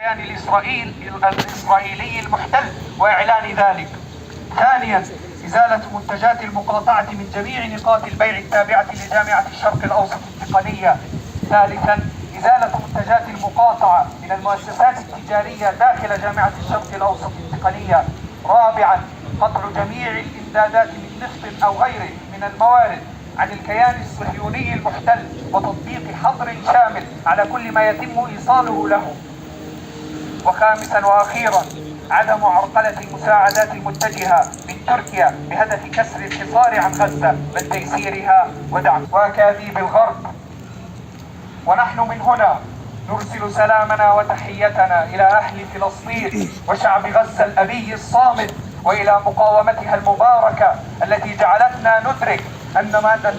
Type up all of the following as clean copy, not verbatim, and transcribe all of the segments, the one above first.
الإسرائيلي المحتل وإعلان ذلك. ثانيا، إزالة منتجات المقاطعة من جميع نقاط البيع التابعة لجامعة الشرق الأوسط التقنية. ثالثا، إزالة منتجات المقاطعة من المؤسسات التجارية داخل جامعة الشرق الأوسط التقنية. رابعا، قطع جميع الإمدادات من نفط أو غيره من الموارد عن الكيان الصهيوني المحتل، وتطبيق حظر شامل على كل ما يتم إيصاله له. وخامسا وأخيرا، عدم عرقلة المساعدات المتجهة من تركيا بهدف كسر الحصار عن غزة، بل تيسيرها ودعم وأكاذيب الغرب. ونحن من هنا نرسل سلامنا وتحيتنا إلى أهل فلسطين وشعب غزة الأبي الصامد، وإلى مقاومتها المباركة التي جعلتنا ندرك أن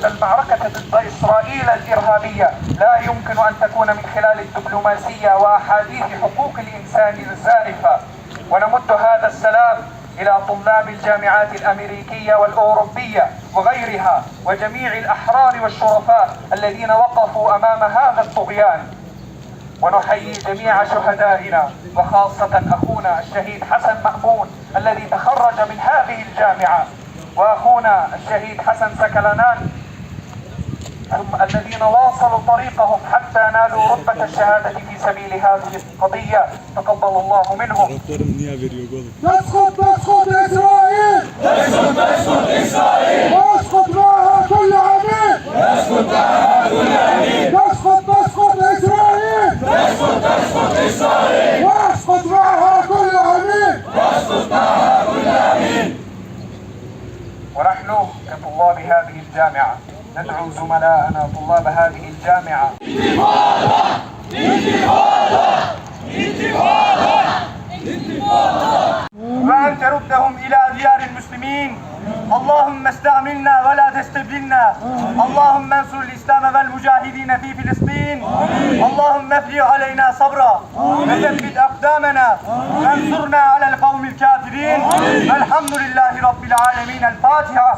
المعركة ضد إسرائيل الإرهابية لا يمكن أن تكون من خلال الدبلوماسية وأحاديث حقوق الإنسان الزائفة. ونمد هذا السلام إلى طلاب الجامعات الأمريكية والأوروبية وغيرها وجميع الأحرار والشرفاء الذين وقفوا أمام هذا الطغيان. ونحيي جميع شهدائنا وخاصة أخونا الشهيد حسن مأمون الذي تخرج من هذه الجامعة، وأخونا الشهيد حسن سكلانان الذين واصلوا طريقهم حتى نالوا رتبة الشهادة في سبيل هذه القضية. تقبل الله منهم. نسقط إسرائيل! نسقط إسرائيل! واسقط معها كل عميل! نسقط معها كل عميل! نسقط إسرائيل! نسقط إسرائيل! واسقط معها كل عميل! واسقط معها كل عميل! ونحن كطلاب هذه الجامعة ندعو زملائنا طلاب هذه الجامعة انتفاضة! انتفاضة! انتفاضة! انتفاضة! وأن تردهم إلى ديار المسلمين. اللهم استعملنا ولا تستبدلنا. اللهم انصر الإسلام والمجاهدين في فلسطين. اللهم افرغ علينا صبرا وثبت أقدامنا وانصرنا على القوم الكافرين. الحمد لله رب العالمين. الفاتحة.